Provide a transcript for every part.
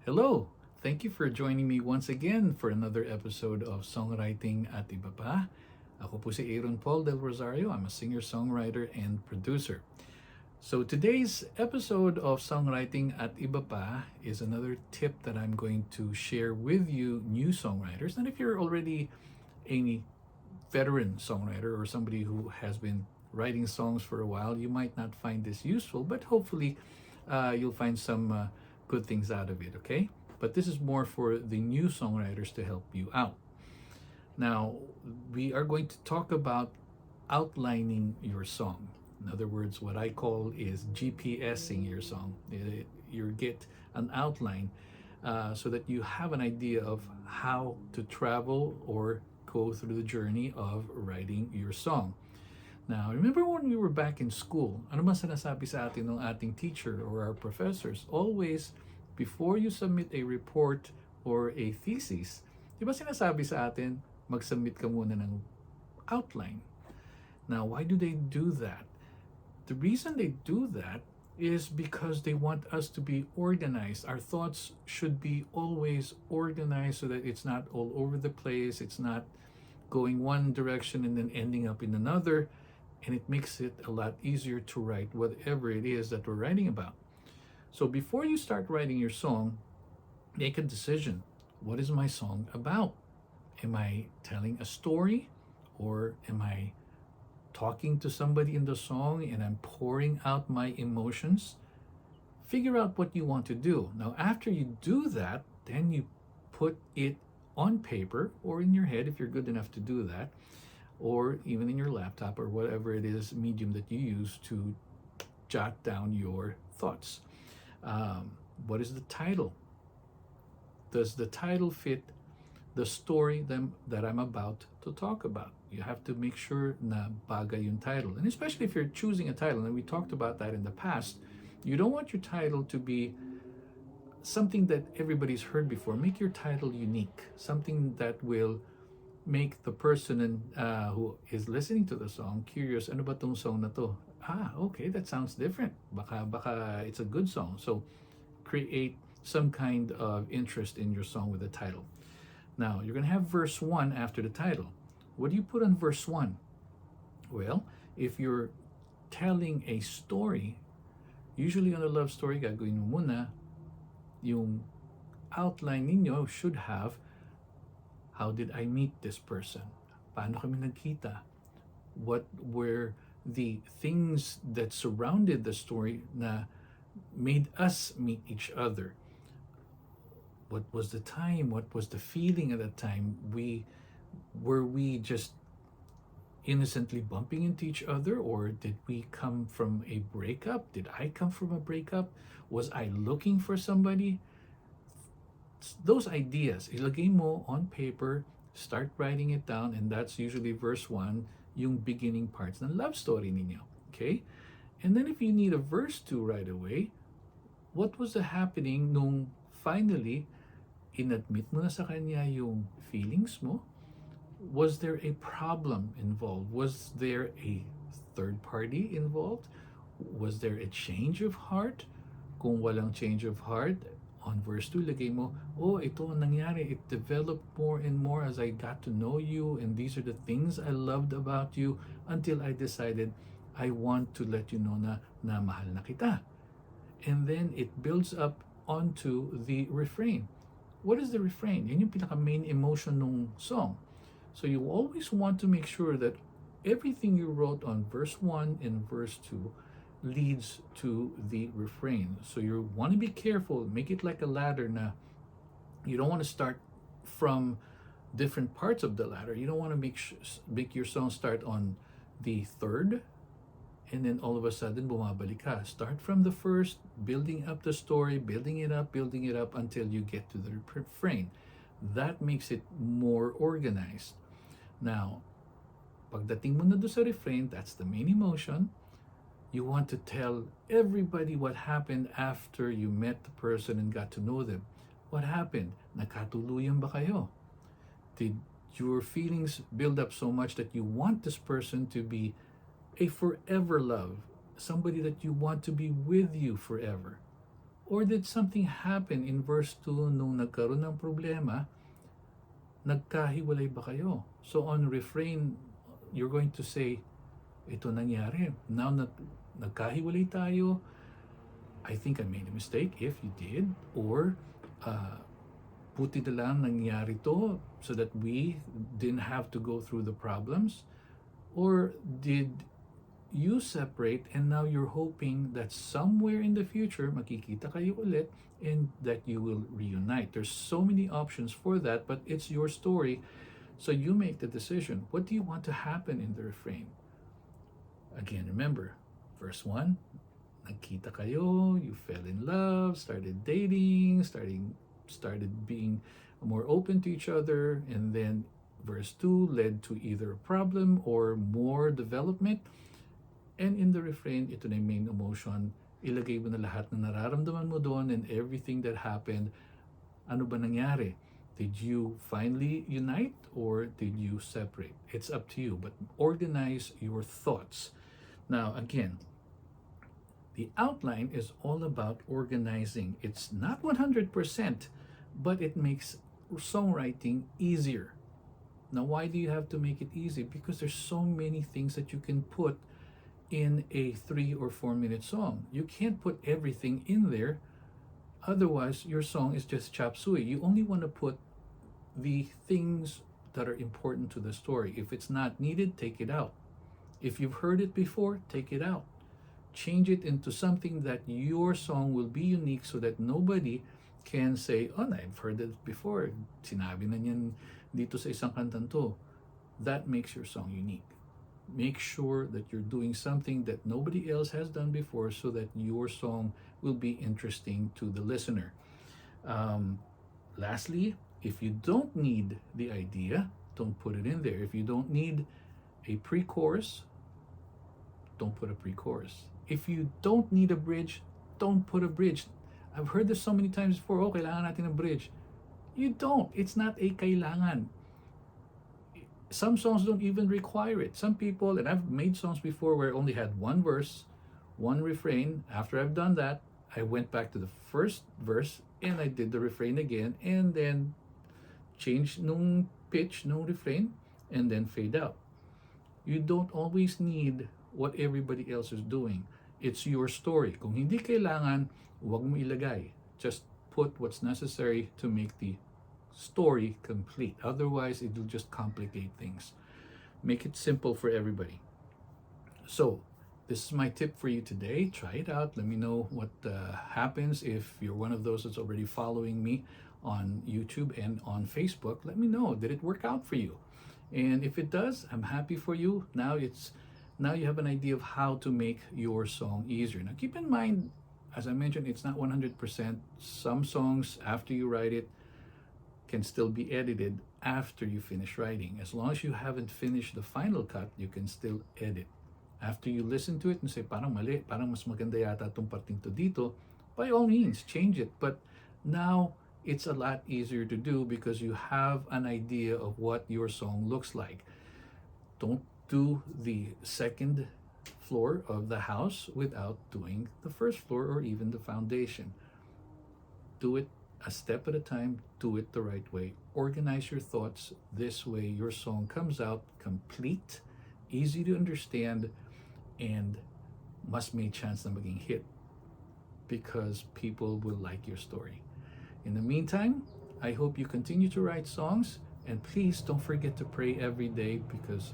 Hello! Thank you for joining me once again for another episode of Songwriting at Atbp. Ako po si Aaron Paul Del Rosario. I'm a singer-songwriter and producer. So today's episode of Songwriting at Ibaba is another tip that I'm going to share with you new songwriters. And if you're already a veteran songwriter or somebody who has been writing songs for a while, you might not find this useful, but hopefully you'll find some good things out of it, okay? But this is more for the new songwriters to help you out. Now, we are going to talk about outlining your song. In other words, what I call is GPSing your song. You get an outline so that you have an idea of how to travel or go through the journey of writing your song. Now, remember when we were back in school, ano man sinasabi sa atin ng ating teacher or our professors? Always, before you submit a report or a thesis, di ba sinasabi sa atin, mag-submit ka muna ng outline. Now, why do they do that? The reason they do that is because they want us to be organized. Our thoughts should be always organized so that it's not all over the place, it's not going one direction and then ending up in another, and it makes it a lot easier to write whatever it is that we're writing about. So before you start writing your song, make a decision. What is my song about? Am I telling a story, or am I talking to somebody in the song and I'm pouring out my emotions? Figure out what you want to do. Now, after you do that, then you put it on paper or in your head if you're good enough to do that, or even in your laptop or whatever it is medium that you use to jot down your thoughts. What is the title? Does the title fit the story that I'm about to talk about? You have to make sure na bagay yung title. And especially if you're choosing a title, and we talked about that in the past, you don't want your title to be something that everybody's heard before. Make your title unique, something that will make the person who is listening to the song curious, ano ba tong song na to? Okay, that sounds different. Baka it's a good song. So create some kind of interest in your song with the title. Now, you're going to have verse 1 after the title. What do you put on verse 1? Well, if you're telling a story, usually on a love story, gagawin mo muna, yung outline ninyo should have, how did I meet this person? Paano kami nagkita? What were the things that surrounded the story na made us meet each other? What was the time? What was the feeling at that time? Were we just innocently bumping into each other, or did we come from a breakup? Did I come from a breakup? Was I looking for somebody? Those ideas, ilagay mo on paper, start writing it down, and that's usually verse 1, yung beginning parts ng love story ninyo. Okay? And then if you need a verse 2 right away, what was the happening nung finally inadmit mo na sa kanya yung feelings mo? Was there a problem involved? Was there a third party involved? Was there a change of heart? Kung walang change of heart, on verse 2, lagay mo, ito ang nangyari. It developed more and more as I got to know you, and these are the things I loved about you until I decided I want to let you know na mahal na kita. And then it builds up onto the refrain. What is the refrain? Yan yung pinaka main emotion ng song. So you always want to make sure that everything you wrote on verse 1 and verse 2 leads to the refrain. So you want to be careful, make it like a ladder na you don't want to start from different parts of the ladder. You don't want to make your song start on the third and then all of a sudden bumabalik ka. Start from the first, building up the story, building it up until you get to the refrain. That makes it more organized. Now, pagdating mo na doon sa refrain, that's the main emotion. You want to tell everybody what happened after you met the person and got to know them. What happened? Nakatuluyan ba kayo? Did your feelings build up so much that you want this person to be a forever love? Somebody that you want to be with you forever. Or did something happen in verse 2 nung nagkaroon ng problema, nagkahiwalay ba kayo? So on refrain, you're going to say, ito nangyari. Now nagkahiwalay tayo, I think I made a mistake if you did. Or buti na lang nangyari to so that we didn't have to go through the problems. Or did you separate and now you're hoping that somewhere in the future makikita kayo ulit and that you will reunite. There's so many options for that, but it's your story, so you make the decision. What do you want to happen in the refrain? Again, remember, verse 1, nagkita kayo, you fell in love, started dating, started being more open to each other, and then verse 2 led to either a problem or more development. And in the refrain, ito na yung main emotion. Ilagay mo na lahat na nararamdaman mo doon and everything that happened. Ano ba nangyari? Did you finally unite or did you separate? It's up to you, but organize your thoughts. Now, again, the outline is all about organizing. It's not 100%, but it makes songwriting easier. Now, why do you have to make it easy? Because there's so many things that you can put in a 3 or 4 minute song. You can't put everything in there, otherwise your song is just chop suey. You only want to put the things that are important to the story. If it's not needed, take it out. If you've heard it before, take it out. Change it into something that your song will be unique so that nobody can say, oh, I've heard it before. Sinabi na niyan dito sa isang kantan to. That makes your song unique. Make sure that you're doing something that nobody else has done before so that your song will be interesting to the listener. Lastly, if you don't need the idea, don't put it in there. If you don't need a pre-chorus, don't put a pre-chorus. If you don't need a bridge, don't put a bridge. I've heard this so many times before, oh, kailangan natin ng bridge. You don't. It's not a kailangan. Some songs don't even require it. Some people, and I've made songs before where I only had one verse, one refrain. After I've done that, I went back to the first verse and I did the refrain again and then change nung pitch, nung refrain, and then fade out. You don't always need what everybody else is doing. It's your story. Kung hindi kailangan, huwag mo ilagay. Just put what's necessary to make the story complete. Otherwise, it will just complicate things. Make it simple for everybody. So, this is my tip for you today. Try it out. Let me know what happens. If you're one of those that's already following me on YouTube and on Facebook, let me know. Did it work out for you? And if it does, I'm happy for you. Now you have an idea of how to make your song easier. Now, keep in mind, as I mentioned, it's not 100%. Some songs, after you write it, can still be edited after you finish writing. As long as you haven't finished the final cut, you can still edit. After you listen to it and say, parang mali, parang mas maganda yata itong parting to dito, by all means, change it. But now, it's a lot easier to do because you have an idea of what your song looks like. Don't do the second floor of the house without doing the first floor or even the foundation. Do it a step at a time, do it the right way. Organize your thoughts. This way your song comes out complete, easy to understand, and mas may chance na maging hit because people will like your story. In the meantime, I hope you continue to write songs, and please don't forget to pray every day because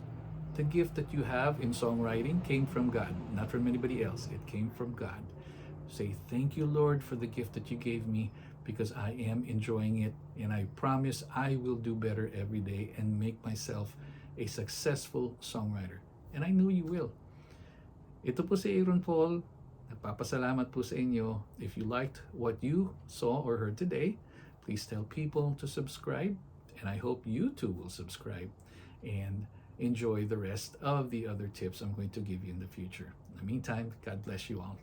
the gift that you have in songwriting came from God, not from anybody else. It came from God. Say, thank you, Lord, for the gift that you gave me because I am enjoying it, and I promise I will do better every day and make myself a successful songwriter. And I know you will. Ito po si Aaron Paul. Nagpapasalamat po sa inyo. If you liked what you saw or heard today, please tell people to subscribe, and I hope you too will subscribe and enjoy the rest of the other tips I'm going to give you in the future. In the meantime, God bless you all.